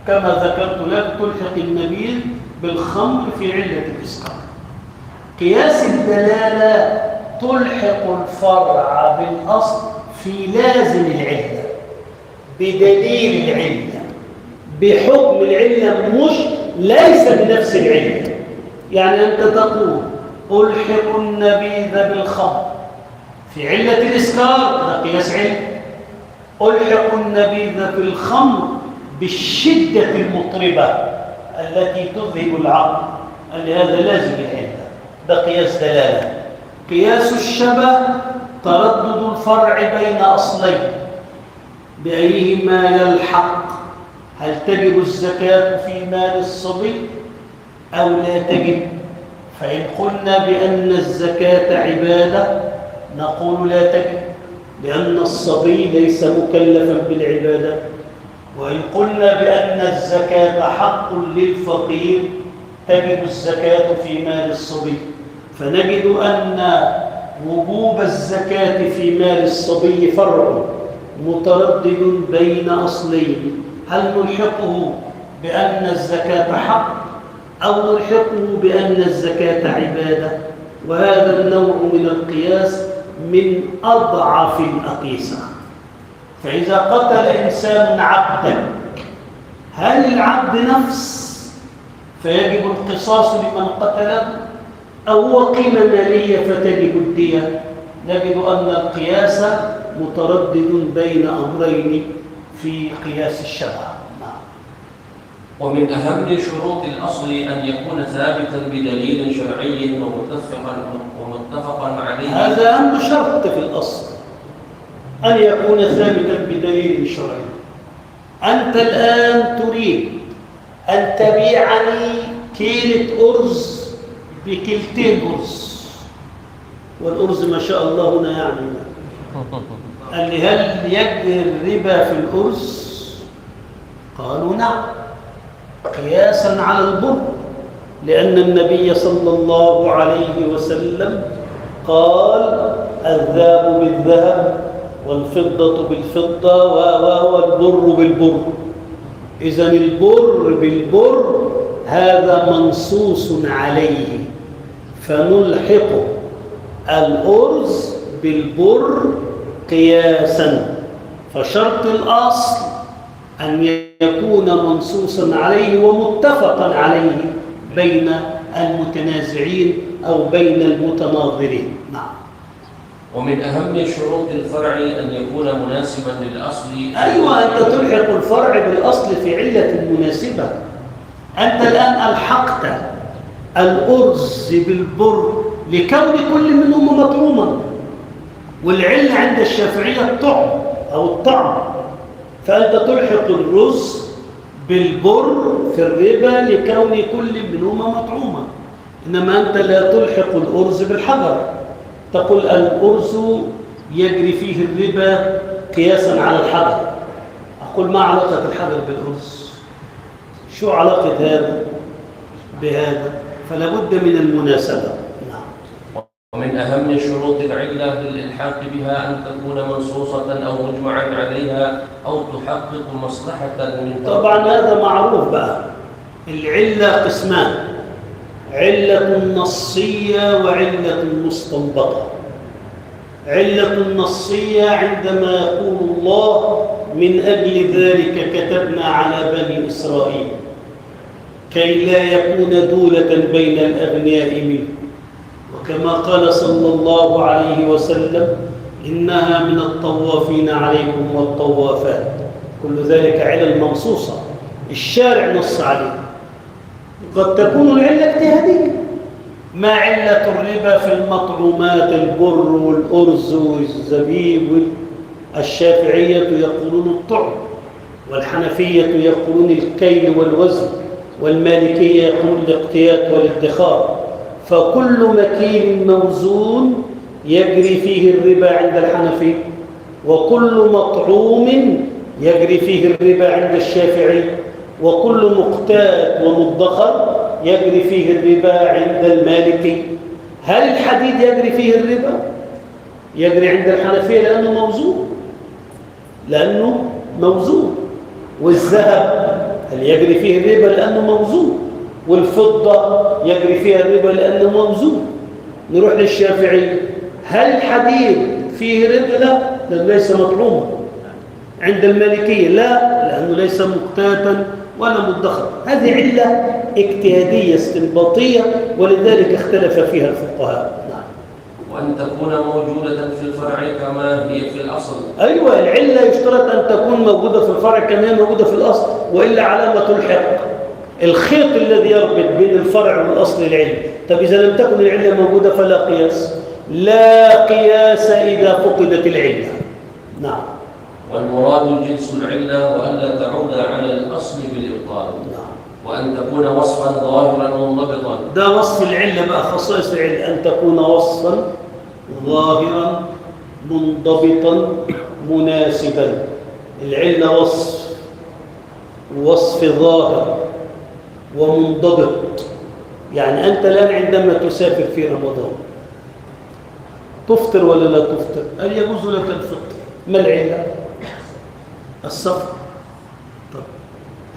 كما ذكرت لك تلحق النبيذ بالخمر في علة الإسكار. قياس الدلالة تلحق الفرع بالأصل في لازم العلة، بدليل العلة، بحكم العلة، مش ليس بنفس العلة. يعني أنت تقول ألحق النبيذ بالخمر في علة الإسكار، هذا قياس علم. ألحق النبيذ بالخمر بالشدة المطربة التي تذهب العقل، قال لي هذا لازم العلة، ده قياس دلالة. قياس الشبه تردد الفرع بين أصلين بأيهما يلحق، هل تجب الزكاة في مال الصبي أو لا تجب؟ فإن قلنا بأن الزكاة عبادة نقول لا تجب، لأن الصبي ليس مكلفا بالعبادة. وإن قلنا بأن الزكاة حق للفقير تجب الزكاة في مال الصبي. فنجد أن وجوب الزكاة في مال الصبي فرع متردد بين أصلين، هل نلحقه بأن الزكاة حق أو نلحقه بأن الزكاة عبادة؟ وهذا النوع من القياس من أضعف الأقيسة. فإذا قتل إنسان عبدا، هل العبد نفس فيجب القصاص لمن قتله أو هو قيمة مالية فتجب الدية؟ نجد أن القياس متردد بين أمرين في قياس الشبه. ومن أهم شروط الأصل أن يكون ثابتا بدليل شرعي ومتفقا عليه. هذا أهم شرط في الأصل، أن يكون ثابتا بدليل شرعي. أنت الآن تريد أن تبيعني كيلة أرز بكيلتين أرز، والأرز ما شاء الله هنا يعني قال لي هل يجري الربا في الأرز؟ قالوا نعم، قياسا على البر، لأن النبي صلى الله عليه وسلم قال الذهب بالذهب والفضة بالفضة والبر بالبر. إذن البر بالبر هذا منصوص عليه، فنلحق الأرز بالبر قياسا. فشرط الأصل أن يكون منصوصا عليه ومتفقا عليه بين المتنازعين أو بين المتناظرين. نعم. ومن أهم شروط الفرع أن يكون مناسبا للأصل. أيوة، أنت تلحق الفرع بالأصل في علة مناسبة. أنت الآن ألحقت الأرز بالبر لكون كل منهما مطعوما، والعلة عند الشافعية الطعم أو الطعم، فأنت تلحق الرز بالبر في الربا لكون كل منهما مطعوما. إنما أنت لا تلحق الأرز بالحجر، تقول الأرز يجري فيه الربا قياسا على الحجر. أقول ما علاقة الحجر بالأرز؟ شو علاقة هذا بهذا؟ فلا بد من المناسبة. ومن أهم شروط العلة للإلحاق بها أن تكون منصوصة أو مجمعا عليها أو تحقق مصلحة من طبعا هذا معروف بقى. العلة قسمان، علة نصية وعلة مستنبطة. علة نصية عندما يقول الله من أجل ذلك كتبنا على بني إسرائيل كي لا يكون دولة بين الأغنياء منه، وكما قال صلى الله عليه وسلم إنها من الطوافين عليكم والطوافات. كل ذلك علل منصوصة الشارع نص عليه. قد تكون العلة اجتهادية. ما علة الربا في المطعومات؟ البر والأرز والزبيب. الشافعية يقولون الطعم، والحنفية يقولون الكيل والوزن، والمالكية يقولون الاقتيات والادخار. فكل مكيل موزون يجري فيه الربا عند الحنفي، وكل مطعوم يجري فيه الربا عند الشافعي، وكل مقتات ومدخر يجري فيه الربا عند المالكي. هل الحديد يجري فيه الربا؟ يجري عند الحنفية لأنه موزون. والذهب هل يجري فيه الربا؟ لأنه موزون. والفضة يجري فيها الربا لأنه موزون. نروح للشافعي، هل الحديد فيه ربا؟ لا، ليس مطعوما. عند المالكية لا، لأنه ليس مقتاتا ولا مدخر. هذه علة اجتهادية استنباطية، ولذلك اختلف فيها الفقهاء. نعم. وأن تكون موجودة في الفرع كما هي في الأصل. أيوة، العلة يشترط أن تكون موجودة في الفرع كما هي موجودة في الأصل، وإلا علامة الحق الخيط الذي يربط بين الفرع والأصل العلم. طب إذا لم تكن العلة موجودة فلا قياس، لا قياس إذا فقدت العلة. نعم. والمراد جنس العلة وألا تعود على الأصل بالإبطال. نعم. وأن تكون وصفا ظاهرا منضبطا. ده وصف العلة بقى، خصائص العلة أن تكون وصفا ظاهرا منضبطا مناسبا. العلة وصف ظاهر ومنضبط. يعني أنت الآن عندما تسافر في رمضان تفطر ولا لا تفطر؟ هل يجوز لك الفطر؟ ما العلة؟ السفر. طب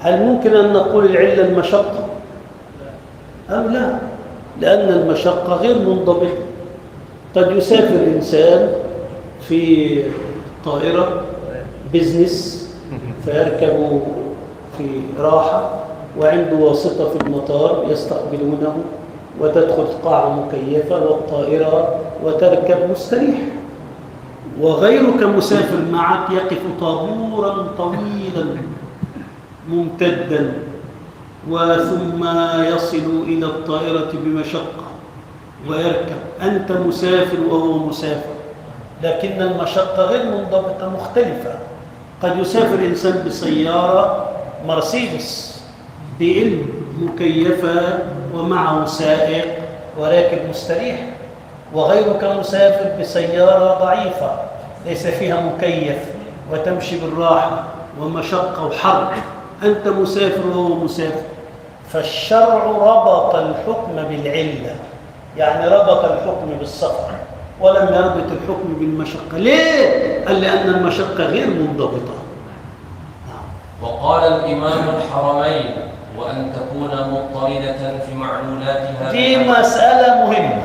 هل ممكن أن نقول العلة المشقة؟ أم لا؟ لأن المشقة غير منضبطة. قد يسافر الإنسان في طائرة بيزنس فيركب في راحة، وعنده واسطة في المطار يستقبلونه، وتدخل قاعة مكيفة والطائرة وتركب مستريح، وغيرك مسافر معك يقف طابورا طويلا ممتدا، وثم يصل إلى الطائرة بمشقة ويركب. أنت مسافر وهو مسافر، لكن المشقة غير منضبطة مختلفة. قد يسافر إنسان بسيارة مرسيدس بإل مكيفة ومعه سائق وراكب مستريح، وغيرك مسافر بسيارة ضعيفة ليس فيها مكيف وتمشي بالراحة ومشقة وحر. أنت مسافر وهو مسافر. فالشرع ربط الحكم بالعلة، يعني ربط الحكم بالسفر ولم يربط الحكم بالمشقة. ليه؟ قال لأن المشقة غير منضبطة. وقال الإمام الحرمين وأن تكون مضطردة في معلولاتها. دي مسألة مهمة.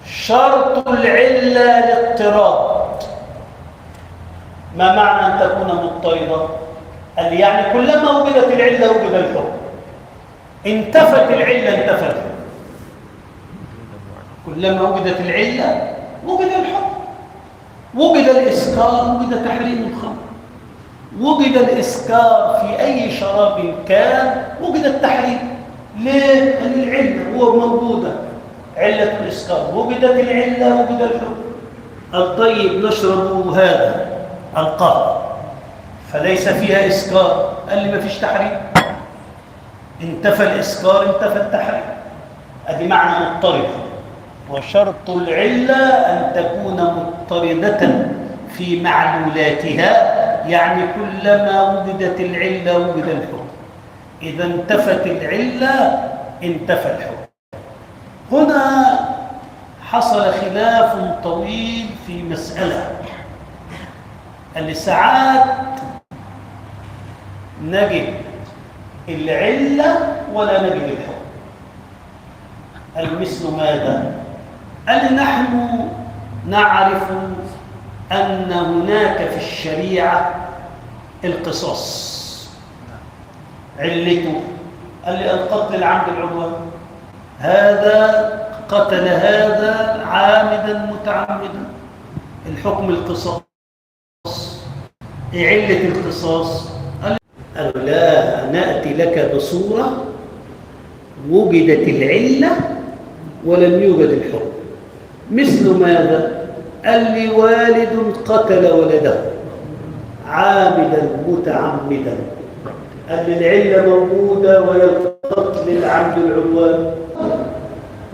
شرط العلة الاضطراد. ما معنى أن تكون مضطردة؟ قال يعني كلما وجدت العلة وجد الحكم، انتفت العلة انتفى الحكم. كلما وجدت العلة وجد الحكم. وجد الإسكار وجد تحريم الخمر. وجد الإسكار في أي شراب كان وجد التحريم. ليه؟ لأن العلة هو موجودة، علة الإسكار وجدت العلة وجد الحكم. الطيب نشرب هذا القهوة فليس فيها إسكار، قال لي ما فيش تحريم. انتفى الإسكار انتفى التحريم. هذه معنى مضطردة. وشرط العلة أن تكون مضطردة في معلولاتها، يعني كلما وجدت العلة وجد الحكم. إذا انتفت العلة انتفى الحكم. هنا حصل خلاف طويل في مسألة اللي ساعات نجد العلة ولا نجد الحكم. المثل ماذا؟ قال نحن نعرف أن هناك في الشريعة القصاص. علته قال لي القتل العمد العدوان، هذا قتل هذا عامدا متعمدا، الحكم القصاص. علة القصاص قالوا لا، نأتي لك بصورة وجدت العلة ولم يوجد الحكم. مثل ماذا؟ قال لي والد قتل ولده عامدا متعمدا، قال لي العلة موجودة وهي القتل العمد العدوان.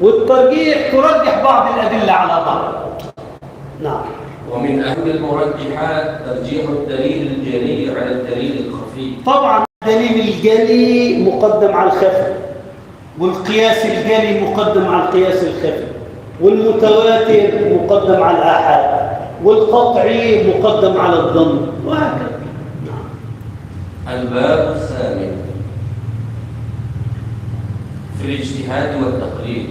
والترجيح ترجح بعض الأدلة على بعض. نعم. ومن أهم المرجحات ترجيح الدليل الجلي على الدليل الخفي. طبعا الدليل الجلي مقدم على الخفي، والقياس الجلي مقدم على القياس الخفي، والمتواتر مقدم على الآحاد، والقطعي مقدم على الظن، وهكذا. الباب الثامن في الاجتهاد والتقليد.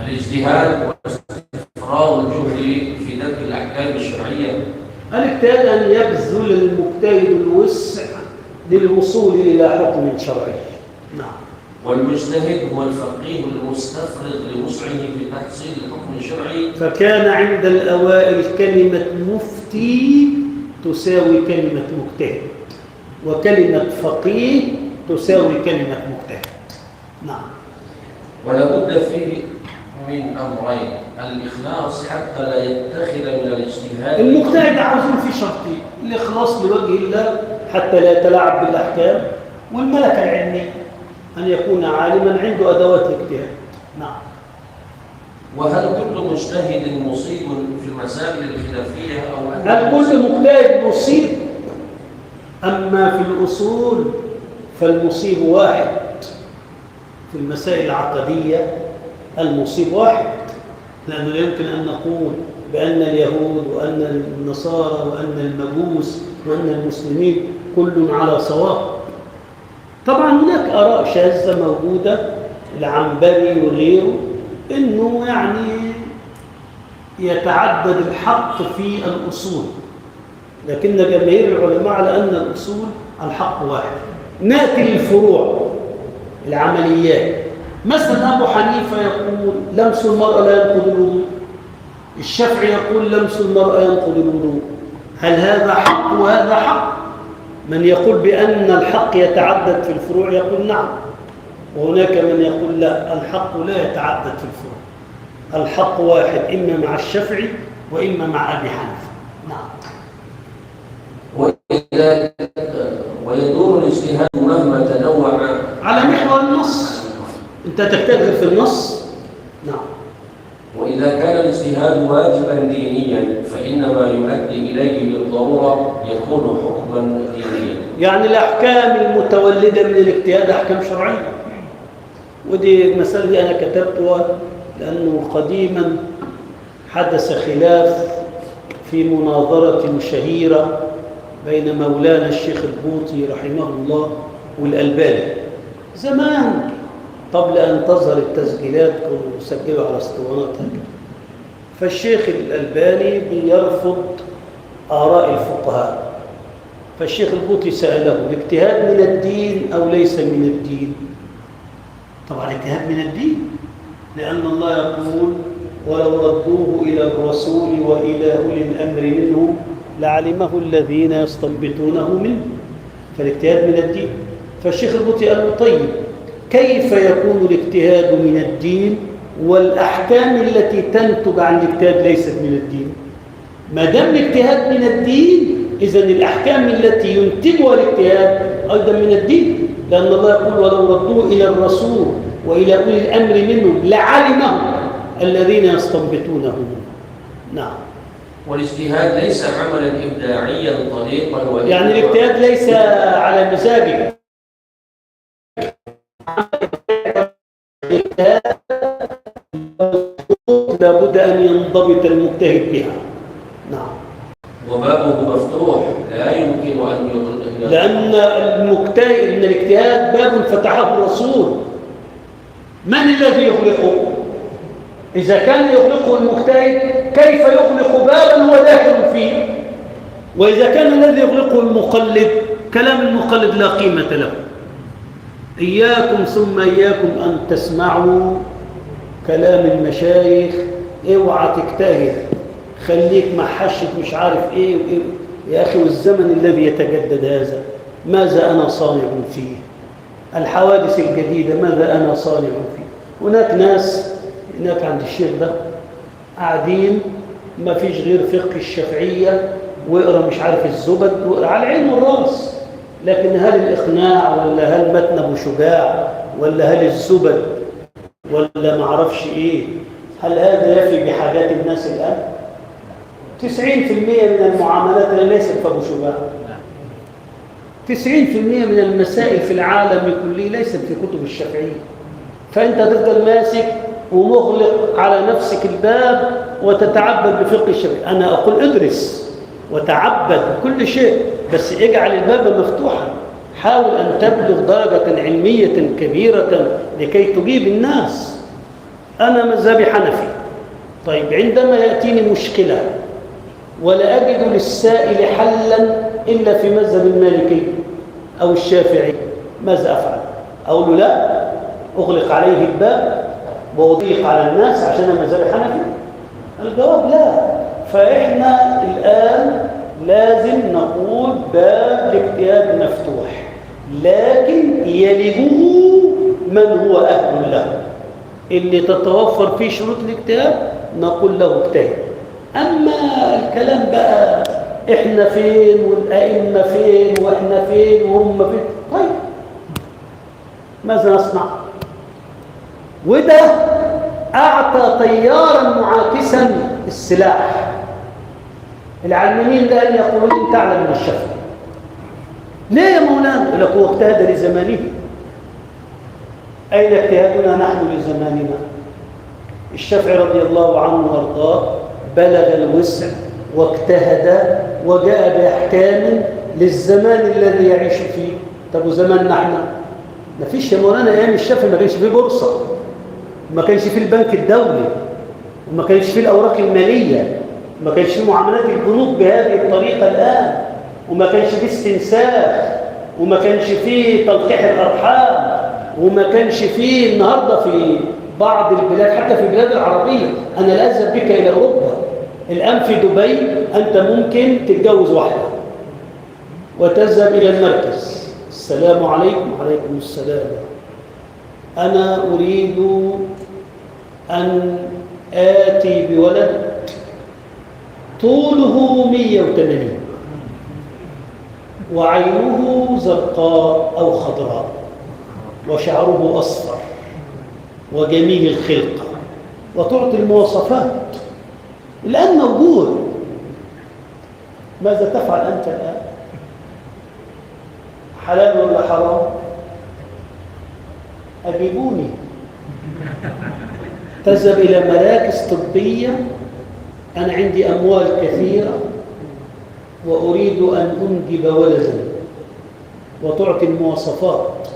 الاجتهاد واستفراغ الجهد في درك الأحكام الشرعية الاجتهاد أن يبذل المجتهد الوسع للوصول إلى حكم شرعي. نعم. والمجتهد هو الفقيه المستفرغ لوسعه في تحصيل الحكم الشرعي. فكان عند الأوائل كلمة مفتي تساوي كلمة مجتهد، وكلمة فقيه تساوي كلمة مجتهد. نعم. ولا بد فيه من أمرين: الإخلاص حتى لا يتخذ من الاجتهاد. المجتهد عاوزين في شرطين: الإخلاص لوجه الله حتى لا يتلاعب بالأحكام، والملكة العلمية أن يكون عالما عنده أدوات الاجتهاد. نعم. وهل كل مجتهد مصيب في المسائل الخلافية أو أن هل كل مجتهد مصيب؟ أما في الأصول فالمصيب واحد، في المسائل العقدية المصيب واحد، لأنه لا يمكن أن نقول بأن اليهود وأن النصارى وأن المجوس وأن المسلمين كل على صواب. طبعا هناك آراء شاذة موجودة، العنبري وغيره، إنه يعني يتعدد الحق في الأصول، لكن جماهير العلماء على أن الأصول الحق واحد. نأتي للفروع العمليات. مثلا أبو حنيفة يقول لمس المرأة لا ينقض الوضوء، الشافعي يقول لمس المرأة ينقض الوضوء. هل هذا حق وهذا حق؟ من يقول بأن الحق يتعدد في الفروع يقول نعم، وهناك من يقول لا، الحق لا يتعدد في الفروع، الحق واحد، إما مع الشافعي وإما مع أبي حنيفة. نعم. ويدور الاجتهاد مهما تنوع على محور النص، أنت تجتهد في النص. نعم. وإذا كان الاجتهاد واجبا دينيا فإنما يؤدي إليه بالضرورة يكون حكما دينيا. يعني الأحكام المتولدة من الاجتهاد أحكام شرعية، ودي المسألة دي أنا كتبتها لأنه قديما حدث خلاف في مناظرة شهيرة بين مولانا الشيخ البوطي رحمه الله والألباني زمان، قبل أن تظهر التسجيلات كانوا يسجلوا على اسطوانات هكذا. فالشيخ الألباني بيرفض آراء الفقهاء، فالشيخ البوطي سأله: الاجتهاد من الدين أو ليس من الدين؟ طبعا الاجتهاد من الدين، لأن الله يقول: ولو ردوه إلى الرسول وإلى أولي الأمر منهم لعلمه الذين يستنبطونه منه، فالاجتهاد من الدين. فالشيخ البوطي قال له: طيب كيف يكون الاجتهاد من الدين والأحكام التي تنتج عن الاجتهاد ليست من الدين؟ ما دام الاجتهاد من الدين إذن الأحكام التي ينتجها الاجتهاد أيضا من الدين، لأن الله يقول: ولو ردوه إلى الرسول وإلى أولي الأمر منهم لعلمه الذين يستنبطونه منه. نعم. والاجتهاد ليس عملا إبداعيا طريقا يعني الاجتهاد ليس على مزاجك، لابد أن ينضبط المجتهد بها. نعم. وبابه مفتوح لا يمكن أن يغلق، لأن المجتهد من الاجتهاد باب فتحه الرسول، من الذي يغلقه؟ إذا كان يغلقه المجتهد كيف يغلق بابا هو داخل فيه؟ وإذا كان الذي يغلقه المقلد، كلام المقلد لا قيمة له. إياكم ثم إياكم أن تسمعوا كلام المشايخ، اوعى تجتهد، خليك محشد مش عارف ايه وايه. يا اخي والزمن الذي يتجدد هذا ماذا انا صانع فيه؟ الحوادث الجديده ماذا انا صانع فيه؟ هناك ناس هناك عند الشيخ ده قاعدين ما فيش غير فقه الشافعيه، واقرا مش عارف الزبد، واقرا على العين والراس، لكن هل الاقناع ولا هل متن ابو شجاع ولا هل الزبد ولا ما اعرفش ايه، هل هذا يفي بحاجات الناس الان؟ 90% من المعاملات ليست في ابو شجاع، 90% من المسائل في العالم كله ليست في كتب الشافعيه. فانت تفضل ماسك ومغلق على نفسك الباب وتتعبد بفقه الشافعي. انا اقول ادرس وتعبد كل شيء، بس اجعل الباب مفتوحا، حاول ان تبلغ درجه علميه كبيره لكي تجيب الناس. انا مذهبي حنفي، طيب عندما ياتيني مشكله ولا أجد للسائل حلا إلا في مذهب المالكي أو الشافعي، ماذا أفعل؟ أقول له لا، أغلق عليه الباب وأضيق على الناس عشان أنا مذهب حنفي؟ الجواب لا. فإحنا الآن لازم نقول باب الاجتهاد مفتوح، لكن يليه من هو أهل له. اللي تتوفر فيه شروط الاجتهاد نقول له اجتهد. أما الكلام بقى إحنا فين والأئمة فين وإحنا فين وهم فين، طيب ماذا نصنع؟ وده أعطى تيارا معاكسا السلاح. العلمانيين الآن يقولون أنت أعلم من الشافعي. ليه يا مولانا؟ يقول لك هو اجتهد لزمانه. أين اجتهادنا نحن لزماننا؟ الشافعي رضي الله عنه وارضاه بلغ الوسع واجتهد وجاء بأحكام للزمان الذي يعيش فيه. طب وزماننا احنا؟ ما فيش يا مولانا. أيام الشافعي ما كانش فيه بورصة، وما كانش فيه البنك الدولي، وما كانش فيه الأوراق المالية، وما كانش فيه معاملات البنوك بهذه الطريقة الآن، وما كانش فيه استنساخ، وما كانش فيه تلقيح الأرحام، وما كانش فيه النهاردة في بعض البلاد حتى في البلاد العربية. أنا لا أذهب بك إلى أوروبا الآن. في دبي أنت ممكن تتجوز واحدة وتذهب إلى المركز، السلام عليكم. وعليكم السلام، أنا أريد أن آتي بولد طوله 180 وعينه زرقاء أو خضراء وشعره أصفر وجميل الخلقة، وتعطي المواصفات. الآن موجود. ماذا تفعل أنت الآن؟ حلال ولا حرام؟ أجيبوني. تذهب إلى مراكز طبية، أنا عندي أموال كثيرة وأريد أن أنجب ولدا، وتعطي المواصفات.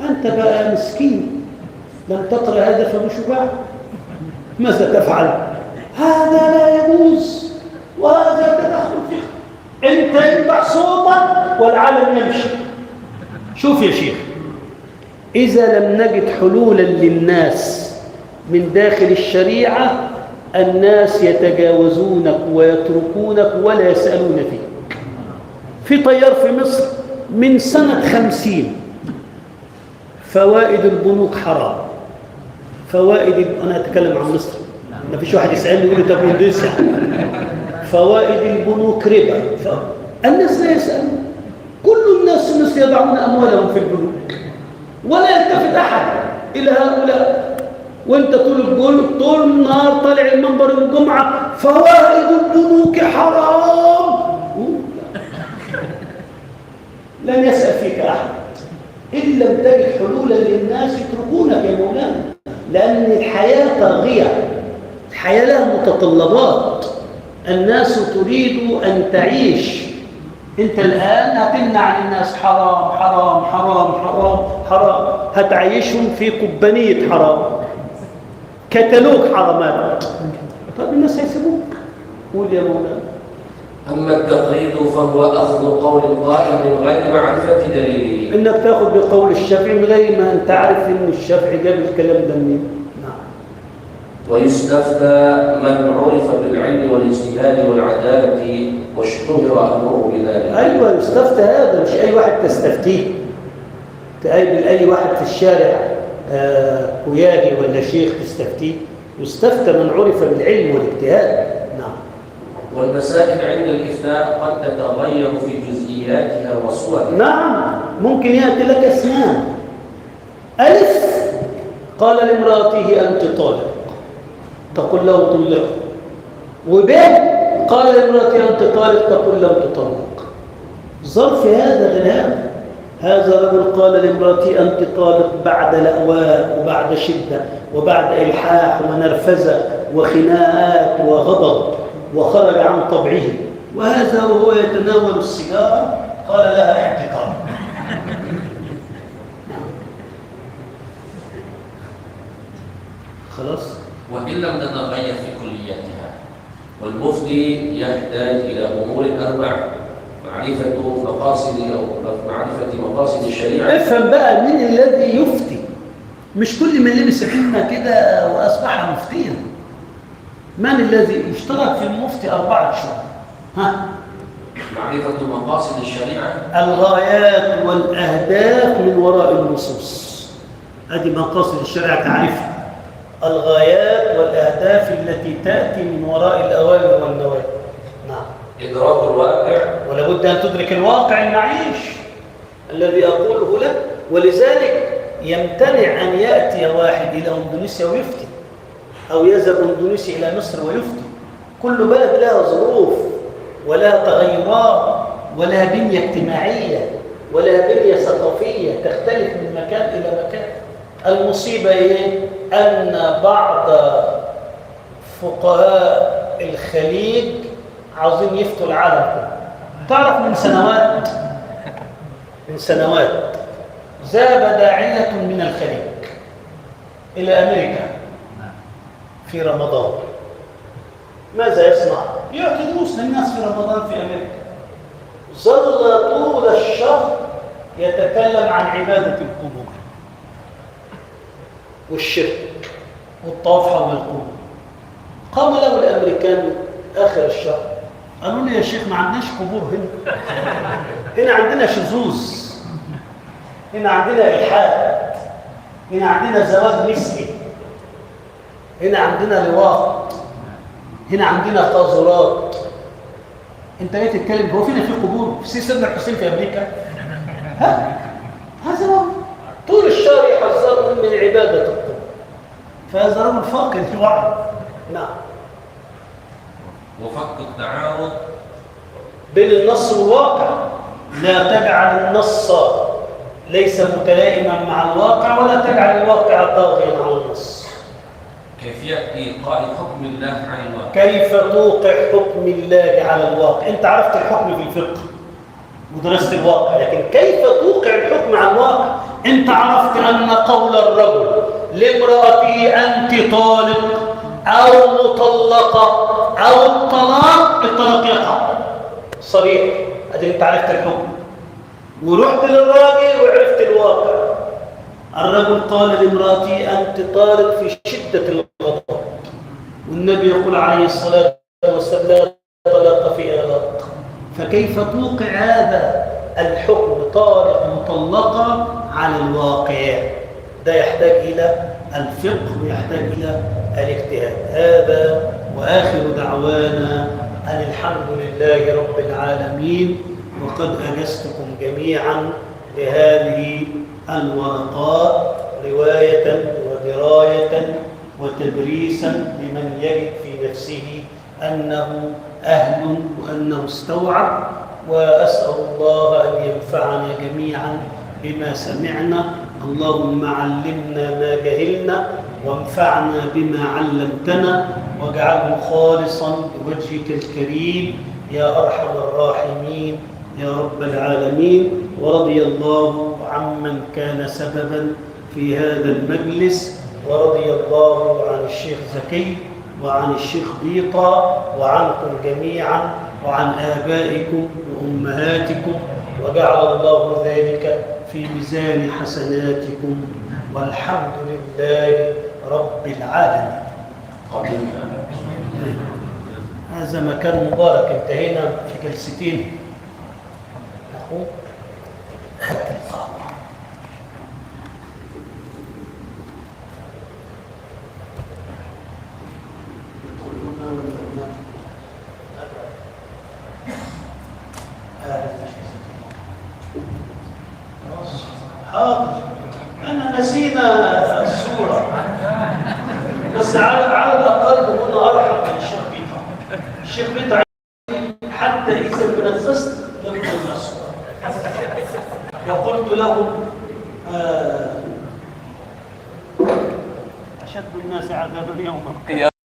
أنت بقى مسكين لم تطر هدف بشباع، ماذا تفعل؟ هذا لا يجوز وهذا تدخل فيه. أنت ينبع صوتك والعالم يمشي. شوف يا شيخ، إذا لم نجد حلولا للناس من داخل الشريعة، الناس يتجاوزونك ويتركونك ولا يسألون فيك. في طيار في مصر من سنة 50 فوائد البنوك حرام. أنا أتكلم عن مصر، ما فيش واحد يسألني يقول لي طب وندسة. فوائد البنوك ربا. الناس لا يسألون. كل الناس في مصر يضعون أموالهم في البنوك ولا يلتفت أحد إلى هؤلاء. وانت طول النهار طالع المنبر الجمعة فوائد البنوك حرام. لن يسأل فيك أحد. إن لم تجد حلولا للناس يتركونك يا مولانا، لأن الحياة طاغية، الحياة لها متطلبات. الناس تريد أن تعيش. أنت الآن هتمنع الناس حرام حرام حرام حرام حرام، هتعيشهم في قبانية حرام، كتالوج حرامات. طب الناس هيسيبوك. قول يا مولانا. أما التقليد فهو أخذ قول القائل من غير معرفة دليله. إنك تأخذ بقول الشافعي من غير ما أنت عارف إن الشافعي جاب الكلام ده منين. نعم. ويستفتى من عرف بالعلم والاجتهاد والعدالة واشتهر أمره بذلك. أيوة يستفتى هذا، مش أي واحد تستفتيه. تقابل أي واحد في الشارع كياهي ولا شيخ تستفتيه. يستفتى من عرف بالعلم والاجتهاد. نعم. والمسائل عند الإفتاء قد تتغير في جزئياتها وصورها. نعم، ممكن يأتي لك اسمان. ألف قال لامرأته أنت طالق، تقول له طلق. وب قال لامرأته أنت طالق، تقول له تطلق. ظرف هذا غلام. هذا رجل قال لامرأته أنت طالق بعد لأواء وبعد شدة وبعد إلحاح ونرفزة وخناقات وغضب، وخرج عن طبعه. وهذا وهو يتناول السيجارة قال لها احتقار. خلاص. وإن لم تتغير في كلياتها والمفتي المفتي يحتاج إلى أمور أربع: معرفة مقاصد الشريعة. افهم بقى مين الذي يفتي. مش كل من لبس حنة كده وأصبح مفتيا. من الذي يشترك في المفتي 4 شهور؟ معرفة مقاصد الشريعة، الغايات والأهداف من وراء النصوص. هذه مقاصد الشريعة تعرفها. الغايات والأهداف التي تأتي من وراء الأوامر والنواهي. نعم. إدراك الواقع، ولا بد أن تدرك الواقع المعيش الذي أقوله لك. ولذلك يمتنع أن يأتي واحد إلى أندونيسيا ويفتي، أو يذهب أندونيسيا إلى مصر ويفتي. كل بلد لها ظروف ولها تغيرات ولها بنية اجتماعية ولها بنية ثقافية تختلف من مكان إلى مكان. المصيبة إيه؟ أن بعض فقهاء الخليج عاوزين يفتوا العالم كله. تعرف من سنوات ذهب داعية من الخليج إلى أمريكا في رمضان. ماذا يصنع؟ يعطي دروس للناس في رمضان في أمريكا. ظل طول الشهر يتكلم عن عبادة القبور والشرك والطواف حول القبور. قام له الأمريكان آخر الشهر قالوا لي: يا شيخ ما عندناش قبور هنا. هنا عندنا شذوذ، هنا عندنا إلحاد، هنا عندنا زواج مثلي، هنا عندنا لواط، هنا عندنا قاذورات. انت ليه تتكلم؟ هو فينا في قبور؟ في سيدنا الحسين في امريكا؟ هذا هو. طول الشهر يحذرهم من عباده القبور. فهذا رجل فاقد الوعي. نعم. وفك التعارض بين النص والواقع. لا تجعل النص ليس متلائما مع الواقع، ولا تجعل الواقع طاغيا على النص. كيفية إيقاع حكم الله عن الواقع. كيف توقع حكم الله على الواقع؟ أنت عرفت الحكم في الفقه ودرست الواقع، لكن كيف توقع الحكم على الواقع؟ أنت عرفت أن قول الرجل لامرأته أنت طالق أو مطلقة أو الطلاق يقع صريح. أدي أنت عرفت الحكم. ورحت للراجل وعرفت الواقع. الرجل قال لامرأته أنت طالق في شدة الغضب، والنبي يقول عليه الصلاة والسلام: لا طلاق في إغلاق. فكيف توقع هذا الحكم طالق مطلقة على الواقع؟ ده يحتاج إلى الفقه ويحتاج إلى الاجتهاد. هذا وآخر دعوانا أن الحمد لله رب العالمين، وقد أجزتكم جميعا لهذه الورقات رواية ودراية وتدريسا لمن يجد في نفسه أنه أهل وأنه استوعب. وأسأل الله أن ينفعنا جميعا بما سمعنا. اللهم علمنا ما جهلنا وانفعنا بما علمتنا، واجعله خالصا لوجهك الكريم يا أرحم الراحمين يا رب العالمين. ورضي الله عمن كان سببا في هذا المجلس، ورضي الله عن الشيخ زكي وعن الشيخ بيطة وعنكم جميعا وعن آبائكم وأمهاتكم، وجعل الله ذلك في ميزان حسناتكم، والحمد لله رب العالمين. هذا مكان مبارك. انتهينا في جلستين. حتى القهوة. حاضر. أنا نسينا الصورة، بس على الأقل كنا أرحم من الشيخ بيطة. الشيخ بيطة حتى إذا بنفست لم يكن الصورة. وقلت لهم أشد الناس عذابا يوم القيامة